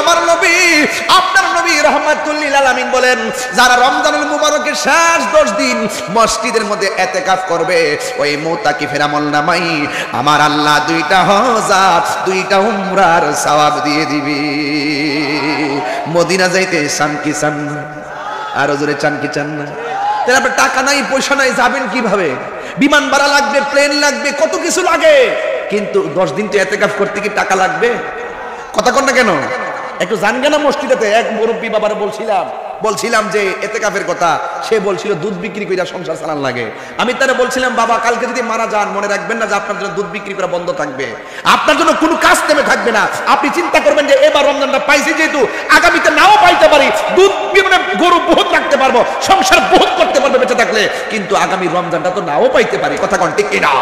আমার নবী, আপনার নবী রাহমাতুল লিল আলামিন বলেন, যারা রমজানুল মুবারকের শেষ 10 দিন মসজিদের মধ্যে ইতিকাফ করবে, ওই মুতাকিফের আমলনামাই আমার আল্লাহ 2টা হজ 2টা উমরার সওয়াব দিয়ে দিবে। মদিনা যাইতে চান কি চান না? আরো জোরে চান কি চান না? তাহলে আপনার টাকা নাই, পয়সা নাই, যাবেন কিভাবে? বিমান ভাড়া লাগবে, প্লেন লাগবে, কত কিছু লাগে, কিন্তু 10 দিন তো ইতিকাফ করতে কি টাকা লাগবে? কথা কন না কেন? একটু জানগে না মসজিদেতে। এক মুরব্বী বাবারে বলছিলাম যে ইতিকাফের কথা, সে বলছিল দুধ বিক্রি করে সংসার চালান লাগে। আমি তারে বলছিলাম, বাবা কালকে যদি মারা যান মনে রাখবেন না যে আপনার জন্য দুধ বিক্রি করা বন্ধ থাকবে, আপনার জন্য কোনো কাজ নেমে থাকবে না। আপনি চিন্তা করবেন যে এবার রমজানটা পাইছি, যেহেতু আগামীতে নাও পাইতে পারি, দুধ মানে গরু বহুত রাখতে পারবো, সংসার বহুত করতে পারবে বেঁচে থাকলে, কিন্তু আগামী রমজানটা তো নাও পাইতে পারি। কথা কন ঠিক কিনা?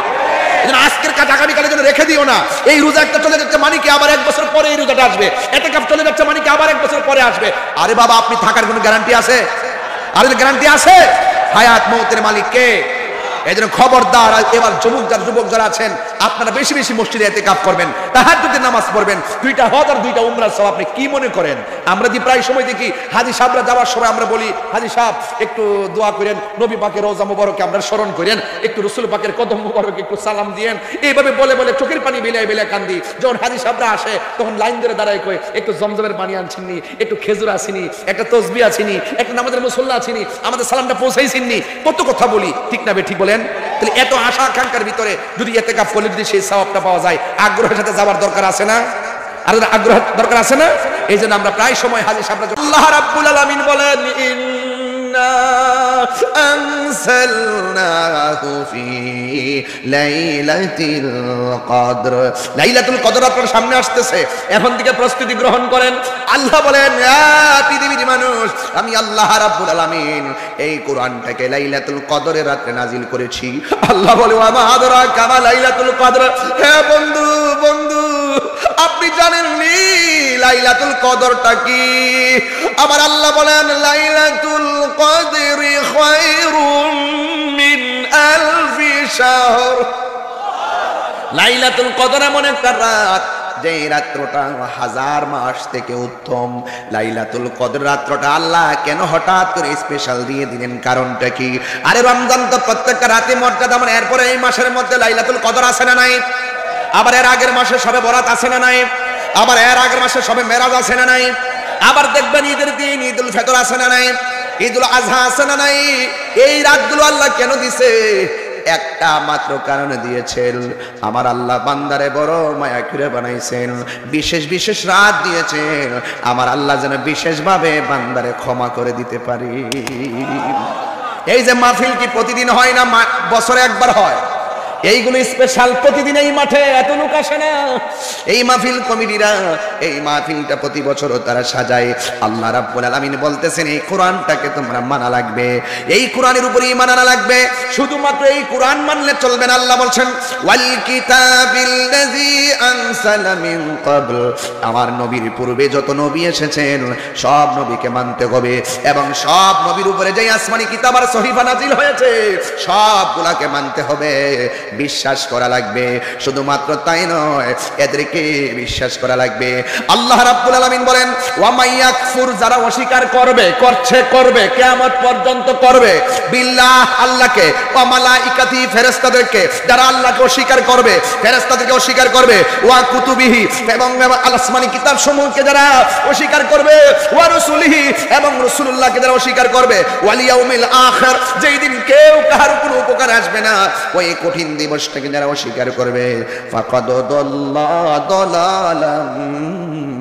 আজকের কাজ আগামীকালের জন্য রেখে দিও না। এই রোজা একটা চলে যাচ্ছে মানে কি আবার 1 বছর পরে এই রোজাটা আসবে, ইতিকাফ চলে যাচ্ছে মানে কি আবার 1 বছর পরে আসবে। আরে বাবা, আপনি থাকার কোনো গ্যারান্টি আছে? আরে গ্যারান্টি আছে? হায়াত মৌতের মালিক কে? এজন্য খবরদার, এবার যুবক যারা আছেন, আপনারা বেশি বেশি মসজিদে ইতিকাফ করবেন, তাহাজ্জুদের নামাজ পড়বেন, 2টা হজ আর 2টা উমরা সব। আপনি কি মনে করেন? আমরা যে প্রায় সময় দেখি হাজী সাহেবরা যাওয়ার সময় আমরা বলি, হাজী সাহেব একটু দোয়া করেন, নবী পাকের রওজা মুবারকে আমরা স্মরণ করেন, একটু রাসূল পাকের কদম মুবারকে একটু সালাম দিয়েন। এইভাবে বলে বলে চোখের পানি বেলায় কান্দি। যখন হাজী সাহেবরা আসে তখন লাইন ধরে দাঁড়ায় কই, একটু জমজমের পানি আনছিনি, একটু খেজুর আসিনি, একটা তসবিহ আসিনি, একটা নামাজের মুসল্লা আসিনি, আমাদের সালামটা পৌঁছাইছিনি। কত কথা বলি, ঠিক না ঠিক বলেন? তাহলে এত আশা আকাঙ্ক্ষার ভিতরে যদি ইতিকাফ করলে যদি সেই সওয়াবটা পাওয়া যায়, আগ্রহের সাথে যাওয়ার দরকার আছে না? আর আগ্রহ দরকার আছে না? এই জন্য আমরা প্রায় সময় হাজী সাহেবরা, আল্লাহ রাব্বুল আলামিন বলেন, ইন্না আনসালনাহু ফি লাইলাতিল কদর। লাইলাতুল কদর আপনার সামনে আসতেছে, এখন থেকে প্রস্তুতি গ্রহণ করেন। আল্লাহ বলেন, পৃথিবীর মানুষ, আমি আল্লাহ রাব্বুল আলামিন এই কোরআনটাকে লাইলাতুল কদরের রাতে নাজিল করেছি। আল্লাহ বলে, ওয়া মা আদরাকা মা লাইলাতুল কদর। হে বন্ধু আপনি জানেন নি লাইলাতুল কদরটা কি? আমার আল্লাহ বলেন, লাইলাতুল কদরি খায়রুম মিন আলফি শাহর। লাইলাতুল কদর এমন একটা রাত, যে রাত্রটা 1000 মাস থেকে উত্তম। লাইলাতুল কদর রাত্রটা আল্লাহ কেন হঠাৎ করে স্পেশাল দিয়ে দিলেন? কারণটা কি? আরে রমজান তো প্রত্যেকটা রাতে মর্যাদা, মানে এরপরে এই মাসের মধ্যে লাইলাতুল কদর আছে না নাই? আবার এর আগের মাসে শবে বরাত আছে না নাই? আবার এর আগের মাসে শবে মেরাজ আছে না নাই? আবার দেখবেন ঈদের দিন ঈদুল ফিতর আছে না নাই? ঈদুল আজহা আছে না নাই? এই রাতগুলো আল্লাহ কেন দিছে? একটা মাত্র কারণে দিয়েছেন, আমার আল্লাহ বান্দারে বড় মায়া করে বানাইছেন, বিশেষ বিশেষ রাত দিয়েছেন, আমার আল্লাহ যেন বিশেষভাবে বান্দারে ক্ষমা করে দিতে পারি। এই যে মাহফিল কি প্রতিদিন হয় না? বছরে একবার হয়। এইগুলো স্পেশাল, প্রতিদিন এই মাঠে এত লোক আসে না। এই মাহফিল কমিটিরা এই মাহফিলটা প্রতি বছর তারা সাজায়। আল্লাহ রাব্বুল আলামিন বলতেছেন, এই কোরআনটাকে তোমরা মানা লাগবে, এই কোরআনের উপরে ঈমান আনা লাগবে। শুধুমাত্র এই কোরআন মানলে চলবে না। আল্লাহ বলছেন, ওয়াল কিতাবিল্লাযী আনসালা মিন ক্বাবল। আমার নবীর পূর্বে যত নবী এসেছেন সব নবীকে মানতে হবে, এবং সব নবীর উপরে যে আসমানি কিতাব আর সহিফা নাজিল হয়েছে সবগুলাকে মানতে হবে, বিশ্বাস করা লাগবে। শুধুমাত্র তাই নয়, এদেরকে বিশ্বাস করা লাগবে। আল্লাহ রাব্বুল আলামিন বলেন, ওয়া মাইয়াকফুর, যারা অস্বীকার করবে, করবে কিয়ামত পর্যন্ত করবে, বিল্লাহ আল্লাহকে, ওয়া মালাইকাতি ফেরেশতাদেরকে, যারা আল্লাহকে অস্বীকার করবে, ফেরেশতাদেরকে অস্বীকার করবে, ওয়া কুতুবিহি, এবং আসমানি কিতাব সমূহকে যারা অস্বীকার করবে, ওয়া রাসূলিহি, এবং রাসূলুল্লাহকে যারা অস্বীকার করবে, ওয়াল ইয়াউমিল আখির, যেই দিন কেউ কারো কোনো উপকার আসবে না, ওই কঠিন দিবসটাকে যারা অস্বীকার করবে, ফাকাদ দাল্লা দালালাম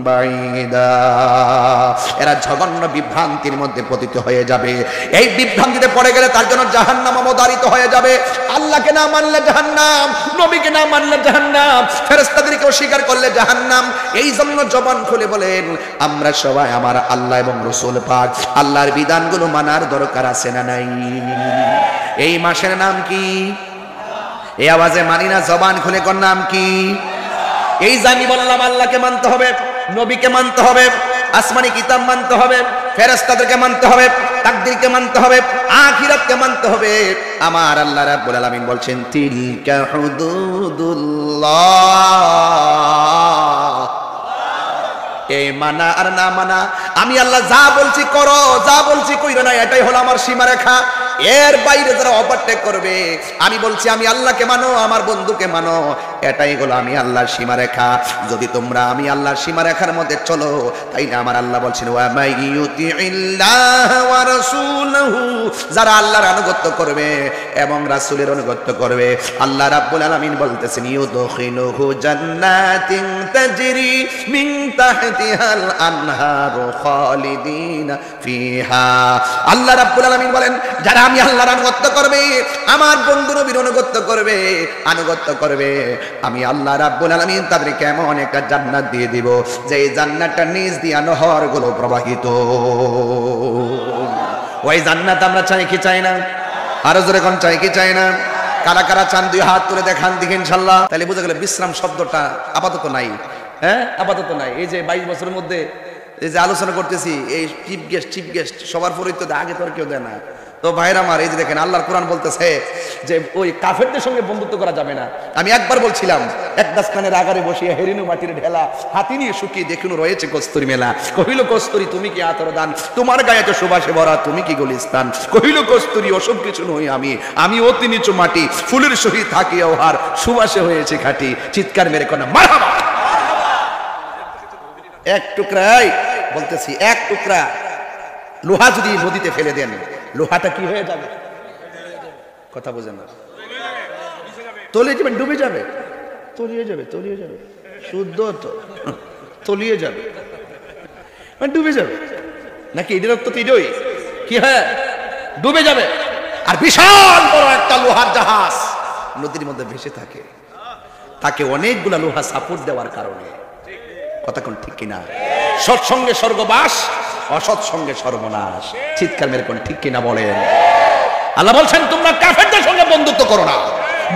বাইদা, এরা জঘন্য বিভ্রান্তির মধ্যে পতিত হয়ে যাবে। এই বিভ্রান্তিতে পড়ে গেলে তার জন্য জাহান্নাম আমদারিত হয়ে যাবে। আল্লাহকে না মানলে জাহান্নাম, নবীকে না মানলে জাহান্নাম, ফেরেশতাদেরকে অস্বীকার করলে জাহান্নাম। এই জন্য জবান খুলে বলেন, আমরা সবাই আমার আল্লাহ এবং রাসূল পাক আল্লাহর বিধানগুলো মানার দরকার আছে না নাই? এই মাসের নাম কি? এই আওয়াজে মানি না, জবান খুলে কোন নাম কি? এই জানি বললাম, আল্লাহকে মানতে হবে, নবীকে মানতে হবে, আসমানি কিতাব মানতে হবে, ফেরেশতাদেরকে মানতে হবে, তাকদীরকে মানতে হবে, আখিরাতকে মানতে হবে। আমার আল্লাহ রাব্বুল আলামিন বলছেন, তিলকা হুদুদুল্লাহ, এই মানা আর না মানা, আমি আল্লাহ যা বলছি করো, যা বলছি কইরো না, এটাই হলো আমার সীমারেখা। এর বাইরে যারা ওভারটেক করবে, আমি বলছি আমি আল্লাহকে মানো, আমার বন্ধুকে মানো, এটাই হলো আমি আল্লাহর সীমারেখা। যদি তোমরা আমি আল্লাহর সীমারেখার মধ্যে চলো, তাইলে আমার আল্লাহ বলছেন ওয়া মাইয়ুতিইল্লাহ ওয়া রাসূলহু, যারা আল্লাহর আনুগত্য করবে এবং রাসূলের আনুগত্য করবে, আল্লাহ রাব্বুল আলামিন বলতেছেন ইউদখিলুহু জান্নাতিন তাজরি মিন তাহতিহাল আনহারু খালিদিনা ফিহা। আল্লাহ রাব্বুল আলামিন বলেন যারা আমি আল্লাহর আনুগত্য করবে, আমার বন্ধু নবীর আনুগত্য করবে, আমি আল্লাহ রাব্বুল আলামিন তাদেরকে এমন একটা জান্নাত দিয়ে দিব, যে জান্নাতটার নিচ দিয়ে নহরগুলো প্রবাহিত। ওই জান্নাত আমরা চাই কি চাই না? আরো জোরে কোন চাই কি চাই না? কারা কারা চান দুই হাত তুলে দেখান দেখি ইনশাআল্লাহ। তাহলে বুঝা গেল বিশ্রাম শব্দটা আপাতত নাই। হ্যাঁ, আপাতত নাই। এই যে 22 বছরের মধ্যে এই যে আলোচনা করতেছি, এই চিফ গেস্ট সবার পরিচিত, আগে তো আর কেউ দেয় না। তো ভাইরা আমার, এই যে দেখেন আল্লাহর কোরআন বলতেছে যে ওই কাফেরদের সঙ্গে বন্ধুত্ব করা যাবে না। আমি একবার বলছিলাম, এক দাসখানের আগারে বসিয়া হেরিনু মাটির ঢেলা, হাতি নিয়ে শুকিয়ে দেখুন রয়েছে কস্তুরি মেলা। কহিল কস্তুরি তুমি কি আতর দান, তোমার গায়ে তো সুবাসে ভরা, তুমি কি গলিস্তান। কহিল কস্তুরি ওসব কিছু নই আমি অতি নিচু মাটি, ফুলের সহিত থাকি ওহার, সুবাসে হয়েছে খাঁটি। চিৎকার মেরে কোনা মারহাবা। এক টুকরাই বলতেছি, এক টুকরা লোহা যদি নদীতে ফেলে দেন, লোহাটা কি হয়ে যাবে? কথা বোঝেন না? তলিয়ে যাবে, ডুবে যাবে, তলিয়ে যাবে। শুদ্ধ তো তলিয়ে যাবে, মানে ডুবে যাবে নাকি? এদের তো তিরই কি হয়, ডুবে যাবে। আর বিশাল বড় একটা লোহার জাহাজ নদীর মধ্যে ভেসে থাকে, তাকে অনেকগুলা লোহা সাপোর্ট দেওয়ার কারণে। কথা কোন ঠিক কিনা? সৎসঙ্গে স্বর্গবাস, অসৎ সঙ্গে সর্বনাশ। চিৎকার মেরে কোন ঠিক কিনা বলেন? আল্লাহ বলছেন তোমরা কাফেরদের সঙ্গে বন্ধুত্ব করো না,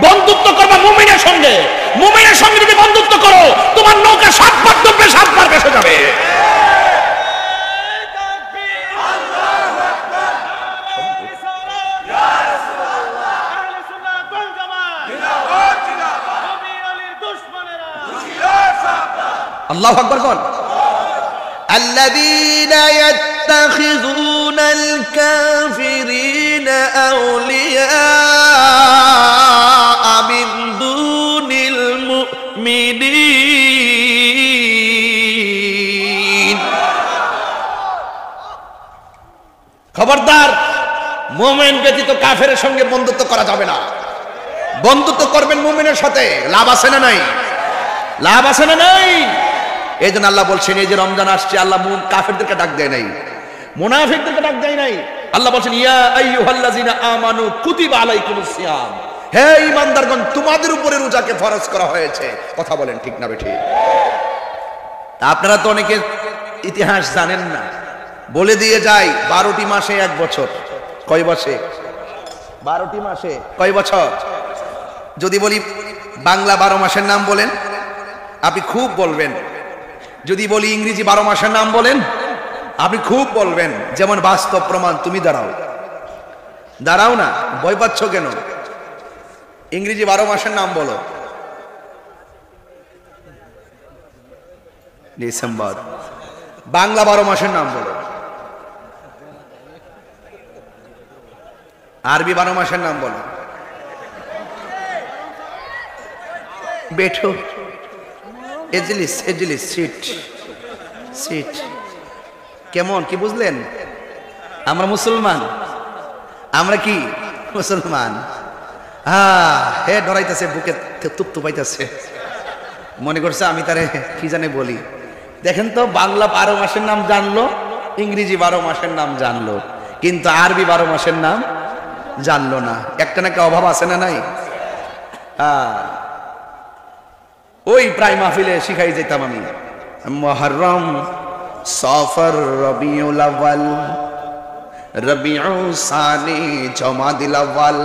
বন্ধুত্ব করবা মুমিনের সঙ্গে। মুমিনের সঙ্গে যদি বন্ধুত্ব করো, তোমার নৌকা 7 বার ডুববে, 7 বার ভেসে যাবে। আল্লাহু আকবার বল। الذين يتخذون الكافرين أولياء من دون المؤمنين। খবরদার, মুমিন ব্যতীত কাফেরের সঙ্গে বন্ধুত্ব করা যাবে না। বন্ধুত্ব করবেন মুমিনের সাথে, লাভ আছে না নাই? লাভ আছে না নাই? এই জন্য আল্লাহ বলছেন, এই যে রমজান আসছে, আল্লাহ কাফেরদেরকে ডাক দেয় নাই, মুনাফিকদেরকে ডাক দেয় নাই। আল্লাহ বলছেন ইয়া আইয়ুহাল্লাযিনা আমানু কুতিবা আলাইকুমুস সিয়াম, হে ঈমানদারগণ তোমাদের উপরে রোজাকে ফরজ করা হয়েছে। কথা বলেন ঠিক না বেঠিক? তা আপনারা তো অনেকে ইতিহাস জানেন না, বলে দিয়ে যাই 12টি মাসে 1 বছর। কয় মাসে? 12টি মাসে কয় বছর? যদি বলি বাংলা 12 মাসের নাম বলেন, আপনি খুব বলবেন। যদি বলি ইংরেজি 12 মাসের নাম বলেন, আপনি খুব বলবেন। যেমন বাস্তব প্রমাণ, তুমি দাঁড়াও না, ভয় পাচ্ছ কেন? ইংরেজি 12 মাসের নাম বলো। ডিসেম্বর। বাংলা 12 মাসের নাম বলো। আরবি 12 মাসের নাম বলো। বেঠো, এজলিস, সিট। কেমন কি বুঝলেন? আমরা মুসলমান, আমরা কি মুসলমান? হে ডরাইতেছে, বুকে তুপ পাইতেছে, মনে করছে আমি তারে কি জানে বলি। দেখেন তো, বাংলা 12 মাসের নাম জানলো, ইংরেজি 12 মাসের নাম জানলো, কিন্তু আরবি 12 মাসের নাম জানলো না। একটা না একটা অভাব আছে না নাই? ওই প্রায় মাহফিলে শিখাই যেতাম আমি, মুহররম, সফর, রবিউল আউয়াল, রবিউ সানি, জমাদিল আউয়াল,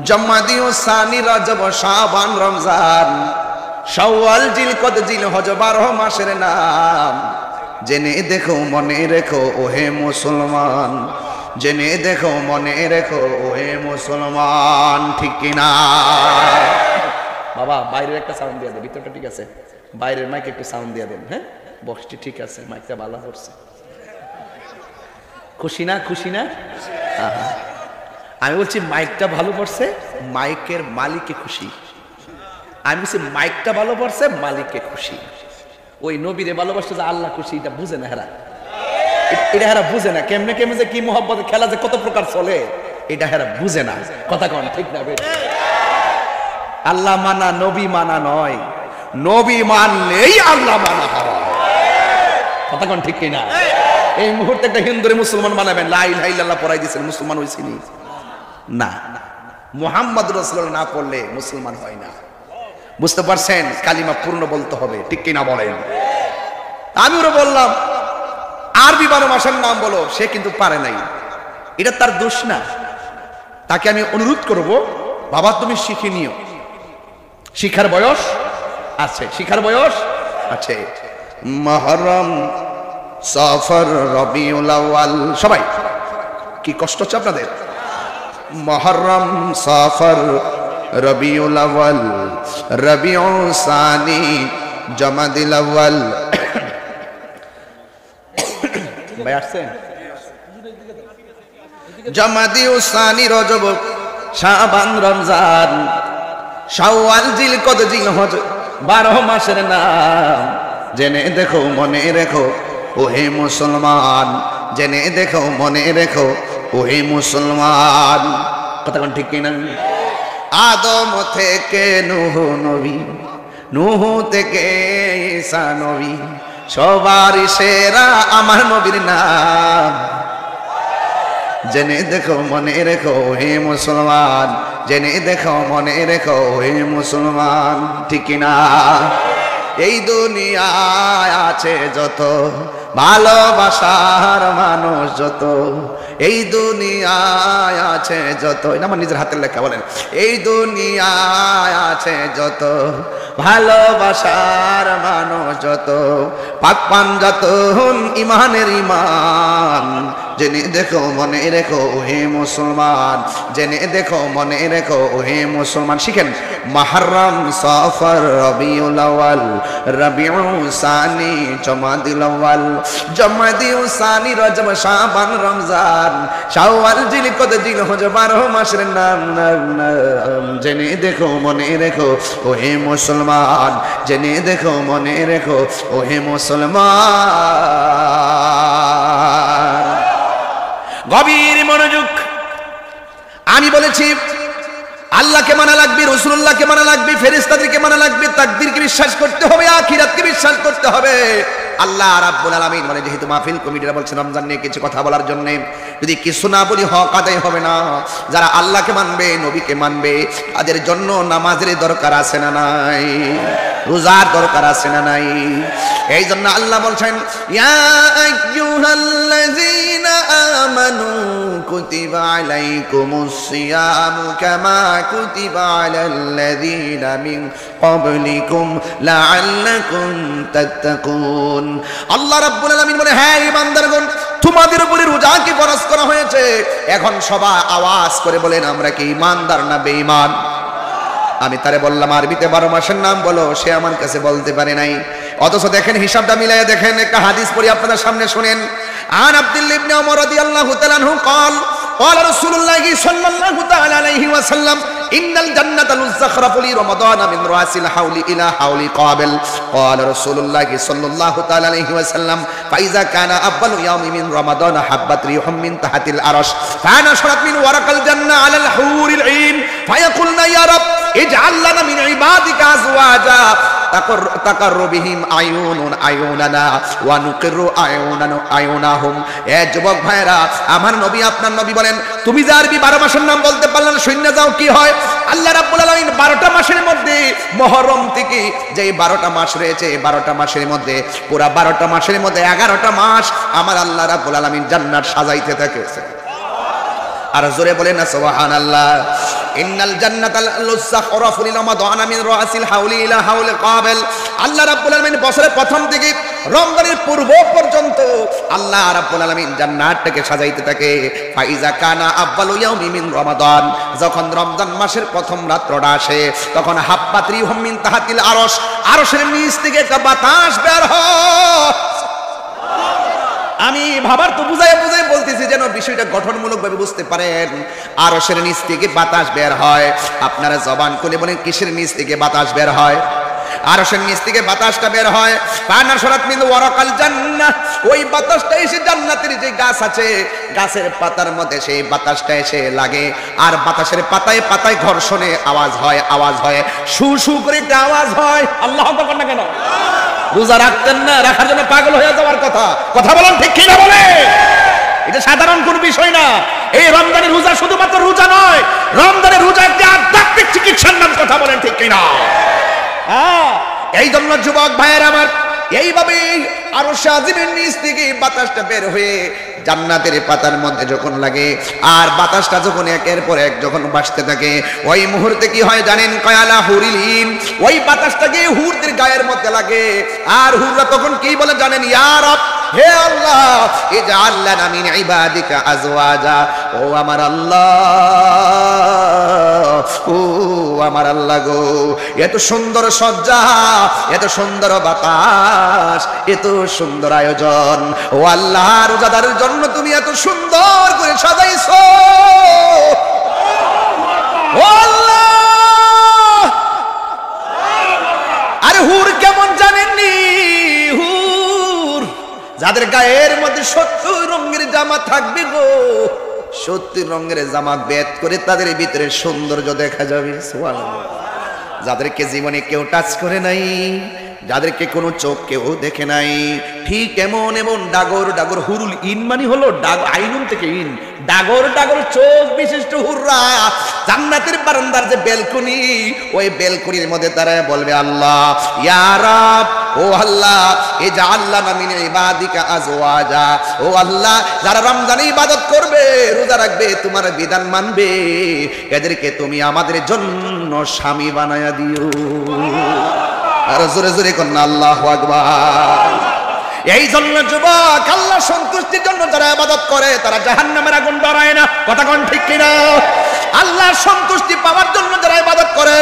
জমাদিউ সানি, রজব, শাবান, রমজান, শাওয়াল, জিলকদ, জিলহজ, 12 মাসের নাম। জেনে দেখো মনে রেখো ওহে মুসলমান, জেনে দেখো মনে রেখো ওহে মুসলমান। ঠিক কিনা? বাবা বাইরের একটা সাউন্ড দিয়ে দেন, ভিতরটা ঠিক আছে, বাইরের মাইকে একটু সাউন্ড দিয়ে দেন। হ্যাঁ, বক্সটি ঠিক আছে, মাইকটা ভালো করছে। খুশি না? খুশি না? আমি বলছি মাইকটা ভালো পড়ছে, মাইকের মালিকে খুশি। আমি বলছি মাইকটা ভালো পড়ছে, মালিকে খুশি। ওই নবীরে ভালোবাসতে যে আল্লাহ খুশি, এটা বুঝে না হেরা, এটা হেরা বুঝে না। কেমনে কেমনে যে কি মোহাব্বতের খেলা যে কত প্রকার চলে, এটা হেরা বুঝে না। কথা কন ঠিক না? আল্লাহ মানা নবী মানা নয়, নবী মানলেই আল্লাহ মানা হয়। কথা কন ঠিক কিনা? এই মুহূর্তে একটা হিন্দুরে মুসলমান বানাবেন, লা ইলাহা ইল্লাল্লাহ পড়াই দিয়েছেন, মুসলমান হইছিনি না। মুহাম্মদ রাসূলুল্লাহ না পড়লে মুসলমান হয় না। বুঝতে পারছেন? কালিমা পূর্ণ বলতে হবে, ঠিক কিনা বলেন? আমি ওরা বললাম আরবি 12 মাসের নাম বলো, সে কিন্তু পারে নাই। এটা তার দোষ না। তাকে আমি অনুরোধ করব, বাবা তুমি শিখে নিও, শিখার বয়স আছে, শিখার বয়স আছে। মুহররম, সফর, রবিউল আউয়াল, সবাই কি কষ্ট হচ্ছে আপনাদের? মুহররম, সফর, রবিউল আউয়াল, রবিউল সানি, জমাদিল আউয়াল। ভাই আসছেন? জমাদিল সানি, রজব, শাবান, রমজান, শাওয়াল, জিলকদ, জিলহজ, 12 মাসের নাম। জেনে দেখো মনে রেখো ওহে মুসলমান, জেনে দেখো মনে রেখো ওহে মুসলমান। কথা কোন ঠিক কিনা? আদম থেকে নূহ নবী, নূহ থেকে ঈসা নবী, সবার সেরা আমার নবীর নাম। জেনে দেখো মনে রেখো হে মুসলমান, জেনে দেখো মনে রেখো হে মুসলমান। ঠিক কিনা? এই দুনিয়ায় আছে যত ভালোবাসার মানুষ, যত এই দুনিয়ায় আছে যত, এটা আমার নিজের হাতের লেখা, বলেন এই দুনিয়ায় আছে যত ভালোবাসার মানুষ, যত পাক পাঞ্জাতন ইমানের ইমান। জেনে দেখো মনে রেখো হে মুসলমান, জেনে দেখো মনে রেখো হে মুসলমান। শিখেন মুহররম, সফর, রবিউল আউয়াল, রবিউল সানি, জমাদিল আউয়াল, জমাদিল সানি, রজব, শাবান, রমজান, শাওয়াল, জিলকদ, জিলহজ, 12 মাসের নাম। জেনে দেখো মনে রেখো ও হে মুসলমান, জেনে দেখো মনে রেখো ও হে মুসলমান। গভীর মনোযোগ। আমি বলেছি আল্লাহকে মানা লাগবে, রাসূলুল্লাহকে মানা লাগবে, ফেরেশতাদেরকে মানা লাগবে, তাকদীরকে বিশ্বাস করতে হবে, আখিরাতকে বিশ্বাস করতে হবে। আল্লাহ রাব্বুল আলামিন মানে যেহেতু মাহফিল কমিটিরা বলছেন রমজান নিয়ে কিছু কথা বলার জন্য, যদি কিছু না বলি হক আদায় হবে না। যারা আল্লাহকে মানবে, নবীকে মানবে, তাদের জন্য নামাজের দরকার আছে না নাই? রোজার দরকার আছে না নাই? এই জন্য আল্লাহ বলছেন ইয়া আইয়ুহাল্লাযীনা আমানু কুতিবা আলাইকুমুস সিয়ামু কামা কুতিবা আলাল্লাযীনা মিন ক্বাবলিকুম লাআল্লাকুম তাত্তাকুন। আল্লাহ রাব্বুল আলামিন বলে, হ্যাঁ ঈমানদারগণ, তোমাদের উপরে রোজাকে ফরজ করা হয়েছে। এখন সবাই আওয়াজ করে বলেন আমরা কি ঈমানদার না বেঈমান? আমি তারে বললাম আরবিতে 12 মাসের নাম বলো, সে আমার কাছে বলতে পারে নাই। অথচ দেখেন হিসাবটা মিলাইয়া দেখেন, একটা হাদিস পড়ি আপনাদের সামনে শুনেন। আন আব্দুল্লাহ ইবনে ওমর রাদিয়াল্লাহু তাআলা আনহু قال قال رسول الله صلى الله تعالى عليه وسلم إن الجنة للزخرف لرمضان من رأس الحول إلى حول قابل. قال رسول الله صلى الله تعالى عليه وسلم فإذا كان أول يوم من رمضان حبت ريح من تحت العرش فنشرت من ورق الجنة على الحور العين فيقولن يا رب اجعل لنا من عبادك أزواجا تقر بهم আয়ুনানা ওয়া নুকিরু আয়ুনাহুম। এ যুবক ভাইরা, আমার নবী আপনার নবী বলেন, তুমি যে আরবি 12 মাসের নাম বলতে পারলে না, শূন্য যাও কি হয়? আল্লাহ রাব্বুল আলামিন 12টা মাসের মধ্যে মুহররম থেকে যে 12টা মাস রয়েছে, 12টা মাসের মধ্যে পুরা 12টা মাসের মধ্যে 11টা মাস আমার আল্লাহ রাব্বুল আলামিন জান্নাত সাজাইতে থাকেছে। আর জোরে বলেন না সুবহানাল্লাহ। ইন্নাল জান্নাতা লুসাখরাফু লিরমাদানা মিন রাসিল হাউলি ইলা হাউলি কাবিল। আল্লাহ রাব্বুল আলামিন বছরের প্রথম থেকে রমজানের পূর্ব পর্যন্ত আল্লাহ রাব্বুল আলামিন জান্নাতটাকে সাজাইতে থাকে। ফাইজা কানা আউয়ালু ইয়াউমি মিন রমাদান, যখন রমজান মাসের প্রথম রাত্রটা আসে তখন হাব্বাত রিহুম মিন তাহাতিল আরশ, আরশের নিচ থেকে একটা বাতাস বের হয়। আমি ভাবার তো বুঝাই বুঝাই বলতেছি যেন বিষয়টা গঠনমূলকভাবে বুঝতে পারেন। আরশের নিচ থেকে বাতাস বের হয়। আপনারা জবান খুলে বলেন কিসের নিচ থেকে বাতাস বের হয়? আরশের নিচ থেকে বাতাসটা বের হয়। পানার সরাত মিন ওয়ারাকাল জান্নাহ, ওই বাতাসটা এসে জান্নাতের যে গাছ আছে গাছের পাতার মধ্যে সেই বাতাসটা এসে লাগে। আর বাতাসের পাতায় পাতায় ঘর্ষণে আওয়াজ হয়, আওয়াজ হয়, শু শু করে একটা আওয়াজ হয়। আল্লাহু আকবার না কেন? রোজা রাখতেন না, রাখার জন্য পাগল হয়ে যাওয়ার কথা। কথা বলেন ঠিক কি না বলে? এটা সাধারণ কোন বিষয় না। এই রমজানের রোজা শুধুমাত্র রোজা নয়, রমজানের রোজা একটি আধ্যাত্মিক চিকিৎসার নাম। কথা বলেন ঠিক কি না? এই জন্য যুবক ভাইয়ের আমার, এইভাবে আরশ আজিমের নিচ থেকে বাতাসটা বের হয়ে জান্নাতের পাতার মধ্যে যখন লাগে, আর বাতাসটা যখন একের পর এক যখন বাসতে থাকে, ওই মুহূর্তে কি হয় জানেন? কয়ালা হুরিলিন, ওই বাতাসটা গিয়ে হুরদের গায়ের মধ্যে লাগে। আর হুররা তখন কি বলে জানেন? ইয়া রব, হে আল্লাহ, ইজআল লানা মিন ইবাদিকা আজওয়াজা, ও আমার আল্লাহ, ও আমার আল্লাহ গো, এত সুন্দর সজ্জা, এত সুন্দর বাতাস, এত সুন্দর আয়োজন, ও আল্লাহ, রোজাদারের জন্য তুমি এত সুন্দর করে সাজাইছো। ও আল্লাহ, আরে হুর কেমন জানেননি? হুর যাদের গায়ের মধ্যে 70 রঙের জামা থাকবে গো, 70 রঙের জামা বেদ করে তাদের ভিতরে সৌন্দর্য দেখা যাবে। সুবহানাল্লাহ। যাদেরকে জীবনে কেউ টাচ করে নাই, যাদেরকে কোনো চোখ কেউ দেখে নাই, ঠিক এমন এমন ডাগর ডাগর হুরুল ইন মানে হলো আইনুন থেকে ইন, ডাগর ডাগর চোখ বিশিষ্ট হুররা জান্নাতের বারান্দার যে বেলকনি, ওই বেলকনির মধ্যে তারা বলবে আল্লাহ, ইয়া রব, ও আল্লাহ, ইজআল লানা মিন ইবাদিকা আজওয়াজা, ও আল্লাহ, যারা রমজানে ইবাদত করবে, রোজা রাখবে, তোমার বিধান মানবে, এদেরকে তুমি আমাদের জন্য স্বামী বানায়া দিও। আর জোরে জোরে কন্যা আল্লাহু আকবার। এই জন্য যুবক, আল্লাহ সন্তুষ্টির জন্য যারা ইবাদত করে তারা জাহান্নামের আগুন ডরায় না। কথা কোন ঠিক কিনা? আল্লাহর সন্তুষ্টি পাওয়ার জন্য যারা ইবাদত করে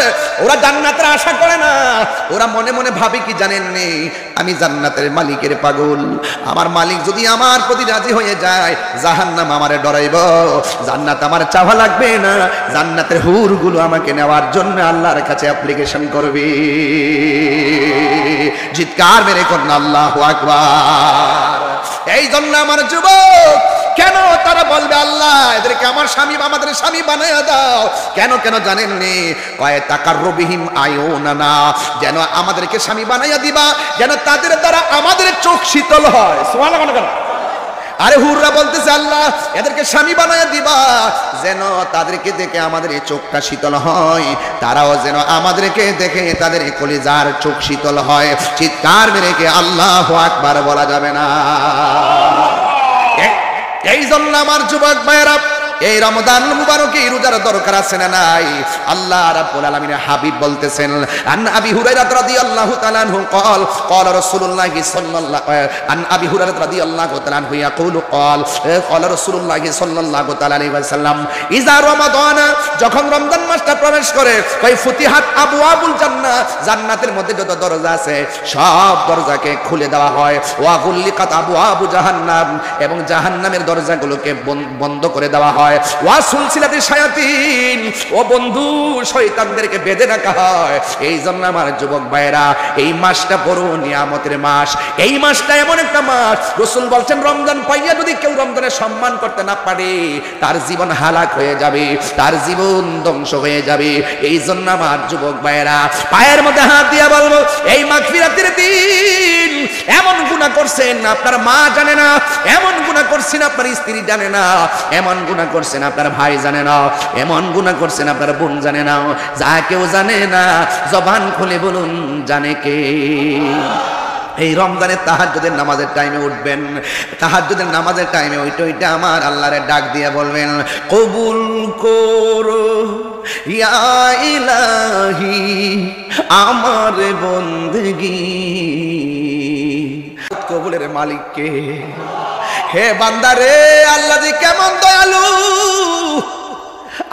ওরা জান্নাতের আশা করে না। ওরা মনে মনে ভাবে কি জানেননি? আমি জান্নাতের মালিকের পাগল, আমার মালিক যদি আমার প্রতি রাজি হয়ে যায় জাহান্নাম আমারে ডরাইব, জান্নাত আমার চাওয়া লাগবে না, জান্নাতের হুরগুলো আমাকে নেওয়ার জন্য আল্লাহর কাছে অ্যাপ্লিকেশন করবে। চিৎকার মেরে কন্যা আল্লাহু আকবার। এই জন্য আমার যুবক, কেন তারা বলবে আল্লাহ এদেরকে আমার স্বামী, আমাদের স্বামী বানায়া দাও? কেন কেন জানেননি? কয় তাকাররুবিহিম আয়ুনানা, যেন আমাদেরকে স্বামী বানায়া দিবা, যেন তাদের দ্বারা আমাদের চোখ শীতল হয়। সুবহানাল্লাহ। আরে হুররা বলতেছে আল্লাহ এদেরকে স্বামী বানায়া দিবা, যেন তাদেরকে দেখে আমাদের এই চোখটা শীতল হয়, তারাও যেন আমাদেরকে দেখে তাদের কলিজার চোখ শীতল হয়। চিৎকার মেরে কে আল্লাহু আকবার বলা যাবে না? এই জন্য আমার যুবক ভাইয়েরা, এই রমজান মুবারকে রোজার দরকার আছে না নাই? আল্লাহ রাব্বুল আলামিনের হাবিব বলতেছেন, আন আবি হুরায়রা রাদিয়াল্লাহু তাআলা আনহু قال قال رسول الله صلى الله عن ابي هريره رضي الله تعالى عنه يقول قال رسول الله صلى الله تعالى عليه وسلم اذا رمضان, যখন রমজান মাসটা প্রবেশ করে, কই ফুতিহাত আবওয়াবুল জান্নাহ, জান্নাতের মধ্যে যত দরজা আছে সব দরজাকে খুলে দেওয়া হয়। ওয়া গুল্লিকাত আবওয়াবু জাহান্নাম, এবং জাহান্নামের দরজাগুলোকে বন্ধ করে দেওয়া হয়। ওয়া সুলসিলাতি শায়াতিন, ও বন্ধু শয়তানদেরকে বেঁধে রাখা হয়। এই জন্য আমার যুবক ভাইরা, এই মাসটা বড় নিয়ামতের মাস। এই মাসটা এমন একটা মাস, রাসূল বলছেন রমজান পাইয়া যদি কেউ রমজানের সম্মান করতে না পারে তার জীবন হালাক হয়ে যাবে, তার জীবন ধ্বংস হয়ে যাবে। এই জন্য আমার যুবক ভাইরা, পায়ের মধ্যে হাত দিয়া বলবো, এই মাগফিরাতের দিন এমন গুনাহ করছেন আপনার মা জানে না, এমন গুনাহ করছেন আপনার স্ত্রী জানে না, এমন গুনাহ করছেন আপনার ভাই জানে না, এমন গুনাহ করছেন আপনার বোন জানে না, যা কেউ জানে না জবান খুলে বলুন জানে কে? এই রমজানে তাহাজ্জুদের নামাজের টাইমে উঠবেন, তাহাজ্জুদের নামাজের টাইমে ওইটা আমার আল্লাহরে ডাক দিয়ে বলবেন, কবুল করো ইয়া ইলাহি আমার বন্দেগী। কবুলের মালিক কে? হে বান্দা রে, আল্লাহ জি কেমন দয়ালু।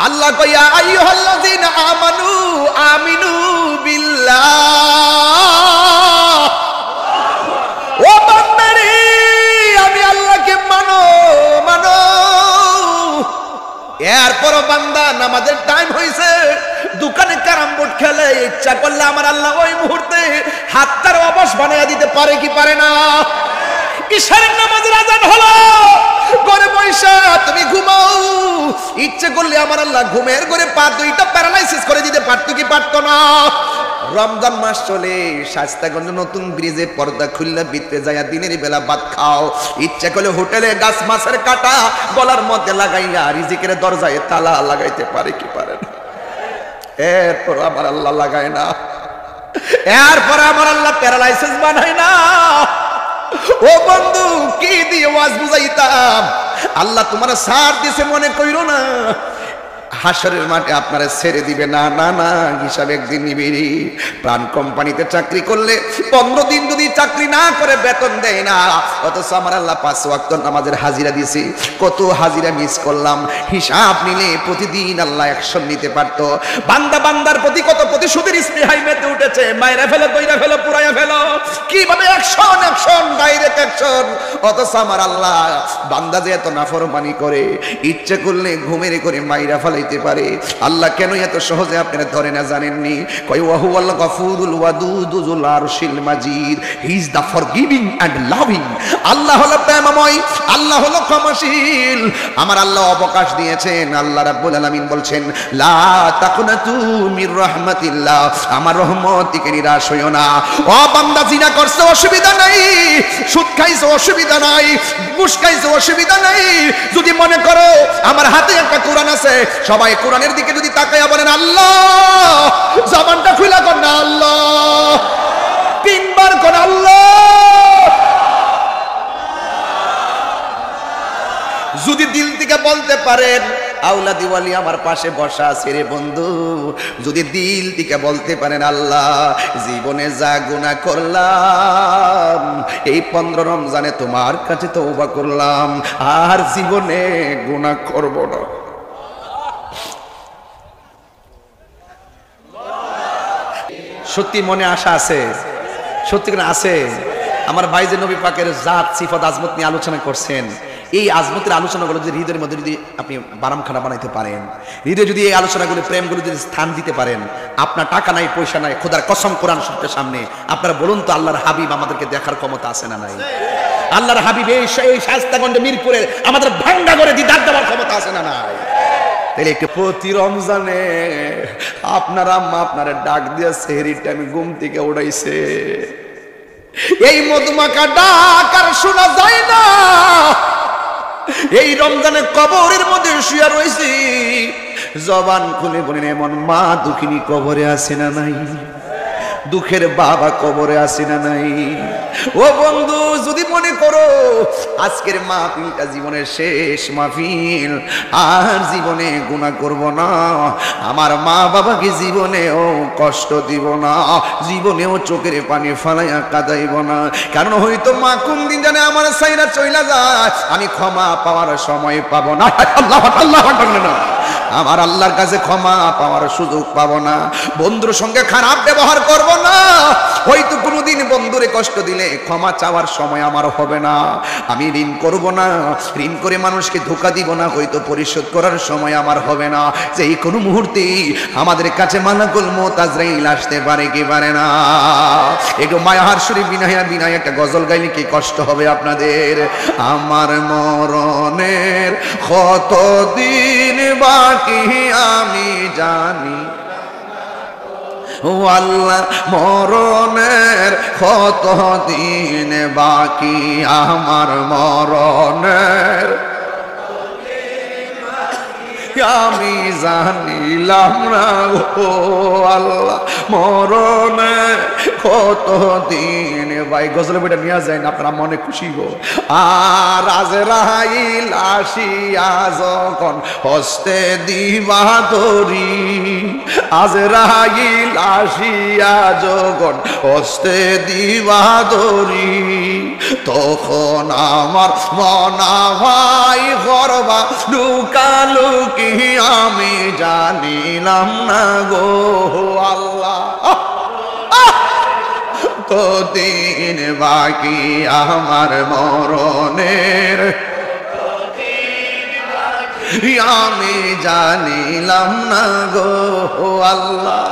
আল্লাহ কইয়া আইয়ুহাল্লাযিনা আমানু আমিনু বিল্লাহ, ও বান্দারে আমি আল্লাহকে মানো মানো। এরপর বান্দা নামাজের টাইম হইছে, দোকানে ক্যারাম বোর্ড খেলে, ইচ্ছা করলে আমার আল্লাহ ওই মুহূর্তে হাতটার অবশ বানাইয়া দিতে পারে কি পারে না? ইশারের নামাজের আজান হলো, ঘরে বৈশা তুমি ঘুমাও, ইচ্ছে করলে আমার আল্লাহ ঘুমের ঘরে পা দুইটা প্যারালাইসিস করে দিতে পারতো কি পারতো না? রমজান মাস চলে, শাস্তাগঞ্জ নতুন ব্রিজে পর্দা খুললে ভিতরে যাইয়া দিনের বেলা ভাত খাও, ইচ্ছা করলে হোটেলে গাছ মাছের কাটা গলার মধ্যে লাগাইয়া রিজিকের দরজায় তালা লাগাইতে পারে কি পারে না? এরপর আমার আল্লাহ লাগায় না, এরপর আমার আল্লাহ প্যারালাইসিস বানায় না। ও বন্ধু, কি দিয়ে ওয়াজ বুঝাইতাম? আল্লাহ তোমার সার দিছে মনে কইরো না, হাসরের মাঠে আপনারা ছেড়ে দিবে না। না না, হিসাব একদিন নিবিড়ি। প্রাণ কোম্পানিতে চাকরি করলে 15 দিন যদি চাকরি না করে বেতন দেয় না, অথচ আমার আল্লাহ 5 ওয়াক্ত নামাজের হাজিরা দিয়েছি, কত হাজিরা মিস করলাম। হিসাব নিলে প্রতিদিন আল্লাহ অ্যাকশন নিতে পারতো। বান্দা বান্দার প্রতি কত প্রতিশোধের স্পৃহায় মেতে উঠেছে, মাইরা ফেলো, কইরা ফেলো, পুরাইয়া ফেলো, কিভাবে অ্যাকশন অ্যাকশন ডাইরেক্ট অ্যাকশন। অথচ আমার আল্লাহ বান্দা যে এত নাফরমানি করে, ইচ্ছে করলে ঘুমের করে মাইরা ফেলে পারে। আল্লাহ কেন এত সহজে আপনারা ধরে না জানেননি? কয় ওয়াহুয়াল গফুরুল ওয়াদুদুল আরশিল মাজিদ, he is the forgiving and loving. Allah হলো প্রেমময়, আল্লাহ হলো ক্ষমাশীল। আমার আল্লাহ অবকাশ দিয়েছেন। আল্লাহ রাব্বুল আলামিন বলছেন, লা তাকুনাতু মির রাহমাতিল্লাহ, আমার রহমত থেকে নিরাশ হইও না। ও বান্দা, জিনা করছো অসুবিধা নাই, সুদ খাইছো অসুবিধা নাই, ঘুষ খাইছো অসুবিধা নাই। যদি মনে করো আমার হাতে একটা কোরআন আছে, সবাই কোরআনের দিকে যদি তাকায়া বলেন আল্লাহ, জবানটা খুলা কর না আল্লাহ, 3 বার কর আল্লাহ। যদি দিল থেকে বলতে পারেন, আউলাদি ওয়ালি আমার পাশে বসা আছে রে বন্ধু, যদি দিল থেকে বলতে পারেন আল্লাহ, জীবনে যা গুনাহ করলাম এই 15 রমজানে তোমার কাছে তওবা করলাম, আর জীবনে গুনাহ করব না। সত্যি মনে আশা আছে? সত্যি করে আছে? আমার ভাই যে নবী পাকের জাত সিফাত আজমত নিয়ে আলোচনা করছেন, এই আজমতের আলোচনাগুলো যদি হৃদয়ের মধ্যে যদি আপনি বারামখানা বানাইতে পারেন, হৃদয়ে যদি এই আলোচনাগুলো প্রেমগুলো যদি স্থান দিতে পারেন, আপনার টাকা নাই পয়সা নাই, খোদার কসম কোরআন শরীফের সামনে আপনারা বলুন তো, আল্লাহর হাবিব আমাদেরকে দেখার ক্ষমতা আছে না নাই? আল্লাহর হাবিব এই শায়েস্তাগঞ্জ মিরপুরের আমাদের ভাঙ্গা করে দিদার দেওয়ার ক্ষমতা আছে না নাই? তাহলে একটু প্রতি রমজানে আপনার আম্মা আপনার ডাক দিয়ে সেহরির টাইমে ঘুম থেকে উঠাইছে, এই মধুমাখা ডাক আর শোনা যায় না। এই রমজানে কবরের মধ্যে শুয়ে রয়েছি, জবান খুলে বলেন এমন মা দুঃখিনী কবরে আছে না নাই? দুঃখের বাবা কবরে আছে না নাই? ও বন্ধু, যদি মনে করো আজকের মাহফিলটা জীবনের শেষ মাহফিল, আর জীবনে গুনাহ করব না, আমার মা বাবাকে জীবনেও কষ্ট দিব না, জীবনেও চোখের পানি ফালাইয়া কাঁদাইব না, কারণ হয়তো মা কোন দিন জানে আমার সাইরা চইলা যায়, আমি ক্ষমা পাওয়ার সময় পাবো না। আল্লাহ আল্লাহ না, আমার আল্লাহর কাছে ক্ষমা পাওয়ার সুযোগ পাবো না। বন্ধুর সঙ্গে খারাপ ব্যবহার করব না, হয়তো কোনোদিন বন্ধুরে কষ্ট দিলে ক্ষমা চাওয়ার সময় আমার হবে না। আমি ঋণ করব না, ঋণ করে মানুষকে ধোঁকা দিব না, হয়তো পরিশোধ করার সময় আমার হবে না। যে এই কোনো মুহূর্তে আমাদের কাছে মালাকুল মউত আজরাইল আসতে পারে কি পারে না? একটু মায়াহার শরীফ বিনায়া বিনায় একটা গজল গাইলে কি কষ্ট হবে আপনাদের? আমার মরণের কত দিন বাকি আমি জানি, ও আল্লাহ মরণের কত দিন বাকি, আমার মরণের আমি জানিলাম না, ও আল্লাহ মরণের কত দিন। ভাই গজলে বইটা নিয়ে যায় না, আপনারা মনে খুশি গো। আর আজরাইল আসিয়া যখন হস্তে দিবা ধরি, আজরাইল আসিয়া যখন হস্তে দিবা ধরি, তখন আমার মনা ভাই গরবা লুকালুকি আমি জানিলাম না গো আল্লাহ। কতদিন বাকি আমার মরণের আমি জানিলাম না গো আল্লাহ।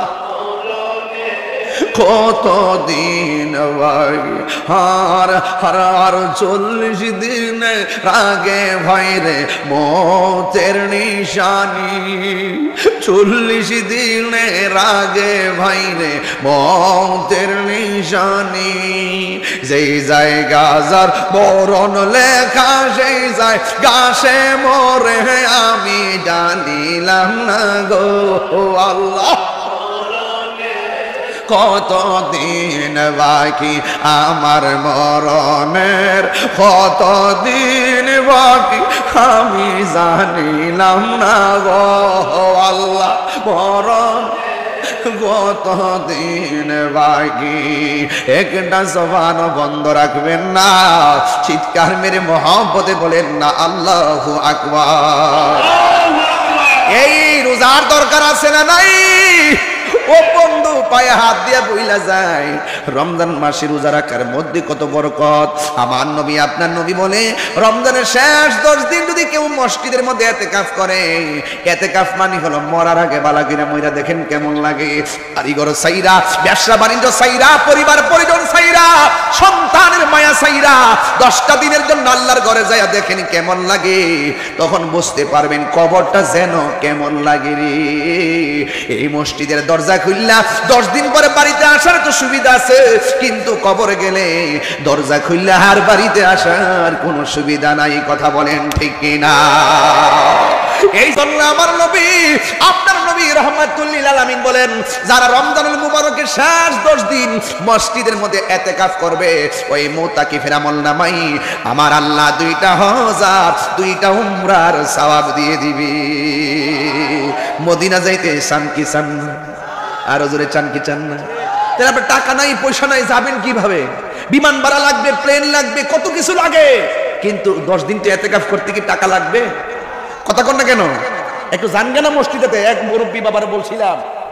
কতদিন ভাই আর 40 দিন আগে ভাই রে মতের নিশানি, 40 দিনের আগে ভাই রে মতের নিশানি। যেই জায়গা যার মরণ লেখা সেই জায়গা সে মরে আমি জানিলাম না গো আল্লাহ। কতদিন বাকি আমার মরণের, কতদিন বাকি আমি জানিলাম না গো আল্লাহ। মরণ কতদিন বাকি, একটা জবান বন্ধ রাখবেন না, চিৎকার মেরে মহব্বতে বলেন না আল্লাহু আকবার। এই রোজার দরকার আছে না নাই? ও বন্ধু পায়ে হাত দিয়ে বইলা যায় রমজান মাসে রোজা রাখার মধ্যে কত বরকত। আমার নবী আপনার নবী বলে রমজানের শেষ 10 দিন যদি কেউ মসজিদের মধ্যে ইতিকাফ করে, ইতিকাফ মানে হলো মরার আগে বালা কিনা মইরা দেখেন কেমন লাগে। কারিগর সাইরা, ব্যবসা বাণিজ্য সাইরা, পরিবার পরিজন সাইরা, সন্তানের মায়া সাইরা 10টা দিনের জন্য আল্লাহর ঘরে যায়া দেখেন কেমন লাগে, তখন বুঝতে পারবেন কবরটা যেন কেমন লাগে রে। এই মসজিদের দরজা খুললা 10 দিন পরে বাড়িতে আসার তো সুবিধা আছে, কিন্তু কবরে গেলে দরজা খুললা আর বাড়িতে আসার কোনো সুবিধা নাই। কথা বলেন ঠিক কিনা? এই জন্য আমার নবী আপনার নবী রাহমাতুল লিল আলামিন বলেন, যারা রমজানুল মুবারকের শেষ 10 দিন মসজিদের মধ্যে ইতিকাফ করবে, ওই মুতাকিফের আমল নামাই আমার আল্লাহ 2টা হজ, 2টা উমরার সওয়াব দিয়ে দিবে। মদিনা যাইতে চান কি চান না? আরো জোরে চান কি চান না? তাহলে আপনার টাকা নাই, পয়সা নাই, যাবেন কিভাবে? বিমান ভাড়া লাগবে, প্লেন লাগবে, কত কিছু লাগে, কিন্তু 10 দিন তো ইতিকাফ করতে কি টাকা লাগবে? কথা কন না কেন? একটু জানগে না মসজিদেতে। এক মুরব্বী বাবার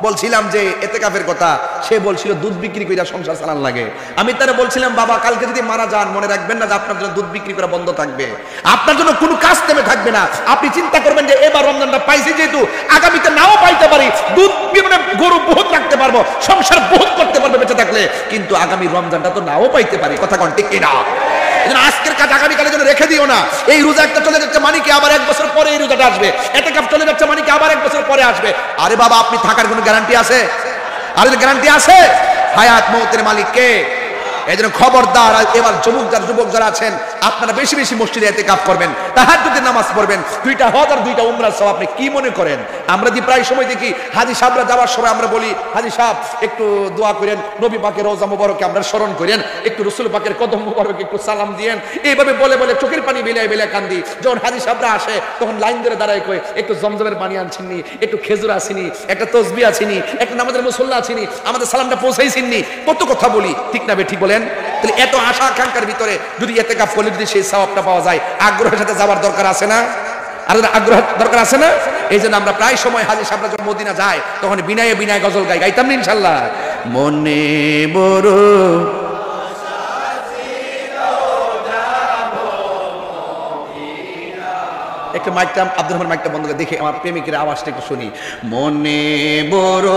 বলছিলাম যে ইতিকাফের কথা, সে বলছিল দুধ বিক্রি করে সংসার চালান লাগে। আমি তারে বলছিলাম, বাবা কালকে যদি মারা যান মনে রাখবেন না যে আপনার জন্য দুধ বিক্রি করা বন্ধ থাকবে, আপনার জন্য কোনো কাজ থেমে থাকবে না। আপনি চিন্তা করবেন যে এবার রমজানটা পাইছি, যেহেতু আগামীতে নাও পাইতে পারি, দুধ মানে গরু বহুত রাখতে পারবো, সংসার বহুত করতে পারবো বেঁচে থাকলে, কিন্তু আগামী রমজানটা তো নাও পাইতে পারি। কথা কন ঠিক কিনা? আজকের কাজ আগামীকালের জন্য রেখে দিও না। এই রোজা একটা চলে যাচ্ছে মানে কি আবার 1 বছর পরে এই রোজাটা আসবে, ইতিকাফ চলে যাচ্ছে মানে কি আবার 1 বছর পরে আসবে। আরে বাবা, আপনি থাকার কোনো গ্যারান্টি আছে? আরে গ্যারান্টি আছে? হায়াত মৌতের মালিক কে? এই জন্য খবরদার, এবার যুবক যারা আছেন আপনারা বেশি বেশি মসজিদে ইতিকাফ করবেন, তাহাজ্জুদের নামাজ পড়বেন, 2টা হজ আর 2টা উমরার সওয়াব। আপনি কি মনে করেন আমরা যে প্রায় সময় দেখি হাজী সাহেবরা যাওয়ার সময় আমরা বলি, হাজী সাহেব একটু দোয়া করেন, নবী পাকের রওজা মুবারকে আমরা স্মরণ করেন, একটু রাসূল পাকের কদম মুবারকে একটু সালাম দিয়েন, এইভাবে বলে বলে চোখের পানি বেলায় কান্দি। যখন হাজী সাহেবরা আসে তখন লাইন ধরে দাঁড়ায় কই, একটু জমজমের পানি আনছিনি, একটু খেজুর আসেনি, একটা তসবিহ আসেনি, একটা নামাজের মুসল্লা আসেনি, আমাদের সালামটা পৌঁছাইছিনি, কত কথা বলি, ঠিক না ঠিক বলেন? তাহলে এত আশা আকাঙ্ক্ষার ভিতরে যদি ইতিকাফ করলে যদি সেই সওয়াবটা পাওয়া যায়, আগ্রহের সাথে যাওয়ার দরকার আছে না? আর আগ্রহ দরকার আছে না? এই জন্য আমরা প্রায় সময় হাজী সাহেবরা যখন মদিনা যায় তখন বিনায়ে বিনায়ে গজল গাইতাম না ইনশাআল্লাহ। মনে বড় একটু মাইকটা আব্দুর রহমান মাইকটা বন্ধ করে দেখে আমার প্রেমিকের আওয়াজটা একটু শুনি। মনে বড়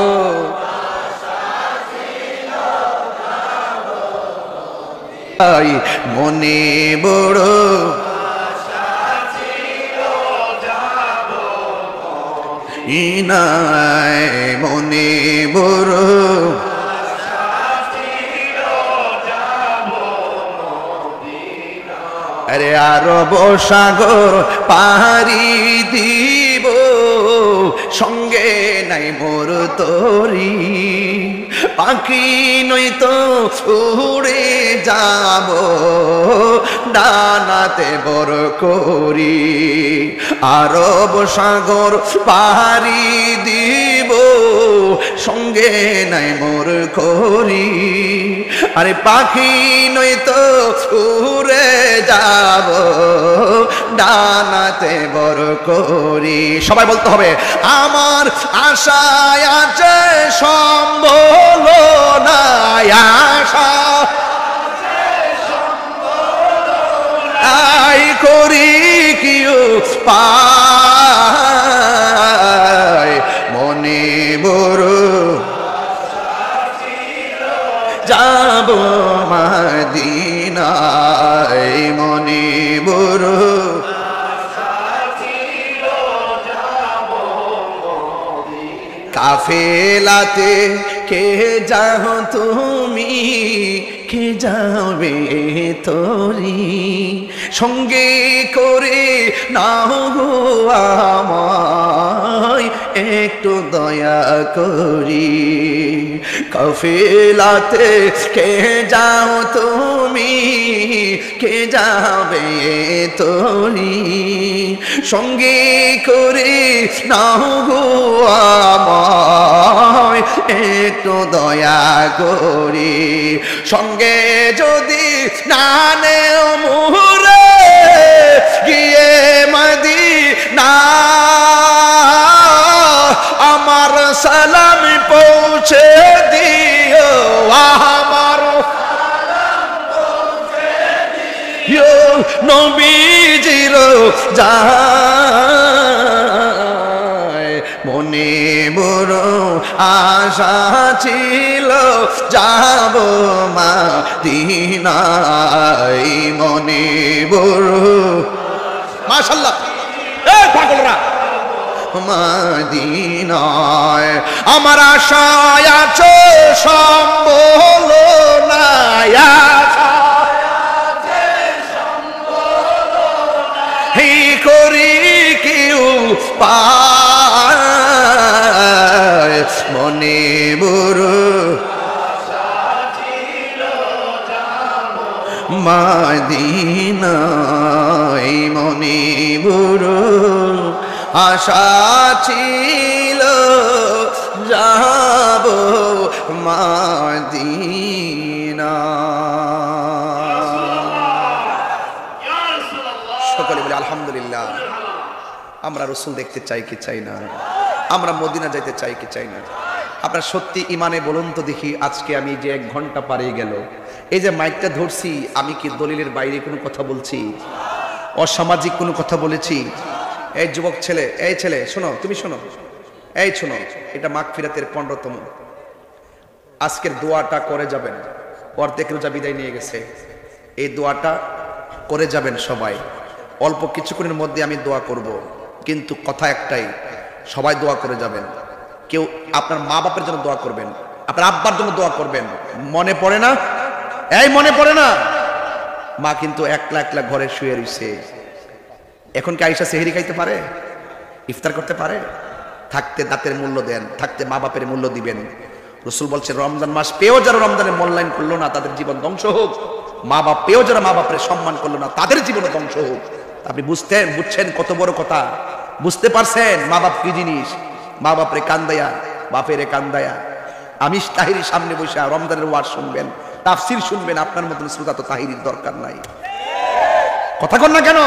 মনে বড় ইনায়, মনে বড় আরে আরব সাগর পাহাড়ি দিব সঙ্গে নাই মোর তরি পাখি নয়তো উড়ে যাব ডানাতে বর করি আরব সাগর পাড়ি দিব সঙ্গে নাই মোর করি আরে পাখি নয়তো উড়ে যাব ডানাতে বর করি সবাই বলতে হবে আমার আশায় আছে সম্বল নাই আশা আই করি কিউ পায় মনে বড় যাব মদিনায় মনে বড় কাফেলাতে কে যাও তুমি কে যাবে তোরি সঙ্গে করে নাও গো আমায় একটু দয়া করি কাফেলাতে কে যাও তুমি কে যাবে তোরি সঙ্গে করে নাও গো আমায় একটু দয়া করি সঙ্গে যদি নানে মুহুরে গিয়ে মদিনা আমার সালাম পৌঁছে দিও আমার নবীজির যায় মনে বড় আশা ছিল যাব মদিনায় মনে বড় মাশাআল্লাহ এই পাগলরা মদিনায় আমার আশায় আছে সম্বল নাই করি কেউ পায় মনে বড় মদিনায় মনে বড় আশা ছিল যাব মদিনা সকলে বলে আলহামদুলিল্লাহ আমরা রাসূল দেখতে চাই কি চাই না আমরা মদিনা যাইতে চাই কি চাই না আপনারা সত্যি ইমানে বলুন তো দেখি আজকে আমি যে 1 ঘন্টা পারে গেল এই যে মাইকটা ধরছি আমি কি দলিলের বাইরে কোনো কথা বলছি অসামাজিক কোনো কথা বলেছি এই যুবক ছেলে এই ছেলে শোনো তুমি শোনো এই শোনো এটা মাগফিরাতের 15তম আজকের দোয়াটা করে যাবেন অর্ধেক রোজা বিদায় নিয়ে গেছে এই দোয়াটা করে যাবেন সবাই অল্প কিছুক্ষণের মধ্যে আমি দোয়া করব কিন্তু কথা একটাই সবাই দোয়া করে যাবেন কেউ আপনার মা বাপের জন্য দোয়া করবেন আপনার আব্বার জন্য দোয়া করবেন মনে পড়ে না এই মনে পড়ে না মা কিন্তু একলা একলা ঘরে শুয়ে রইছে এখন কি আয়েশা সেহরি খাইতে পারে ইফতার করতে পারে থাকতে দাঁতের মূল্য দেন থাকতে মা বাপের মূল্য দিবেন রাসূল বলছেন রমজান মাস পেয়েও যারা রমজানের মূল্যায়ন করলো না তাদের জীবন ধ্বংস হোক মা বাপ পেয়েও যারা মা বাপের সম্মান করলো না তাদের জীবন ধ্বংস হোক আপনি বুঝছেন কত বড় কথা বুঝতে পারছেন মা বাপ কি জিনিস মা বাপরে কান্দায়া বাপেরে কান্দায়া আমি তাহিরির সামনে বসে রমজানের ওয়াজ শুনবেন তাফসীর শুনবেন আপনার মতন শ্রোতা তো তাহিরির দরকার নাই কথা কন না কেন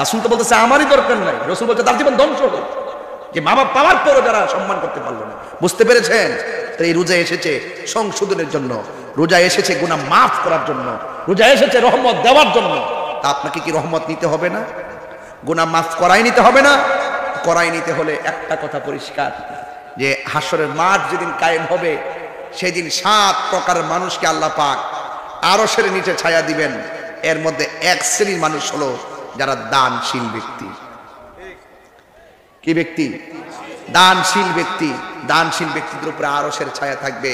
রাসূল তো বলতেছে আমারই দরকার নাই রাসূল বলছে তার জীবন ধ্বংস হোক যে মা বাপ পাওয়ার পরও যারা সম্মান করতে পারলো না বুঝতে পেরেছেন তো এই রোজা এসেছে সংশোধনের জন্য রোজা এসেছে গুনাহ মাফ করার জন্য রোজা এসেছে রহমত দেওয়ার জন্য তা আপনাকে কি রহমত নিতে হবে না গুনাহ মাফ করাই নিতে হবে না করাই নিতে হলে একটা কথা পরিষ্কার যে হাসরের মাঠ যেদিন কায়েম হবে সেদিন 7 প্রকার মানুষকে আল্লাহ পাক আরশের নিচে ছায়া দিবেন এর মধ্যে এক শ্রেণীর মানুষ হলো যারা দানশীল ব্যক্তি কি ব্যক্তি দানশীল ব্যক্তি দানশীল ব্যক্তিদের উপরে আরশের ছায়া থাকবে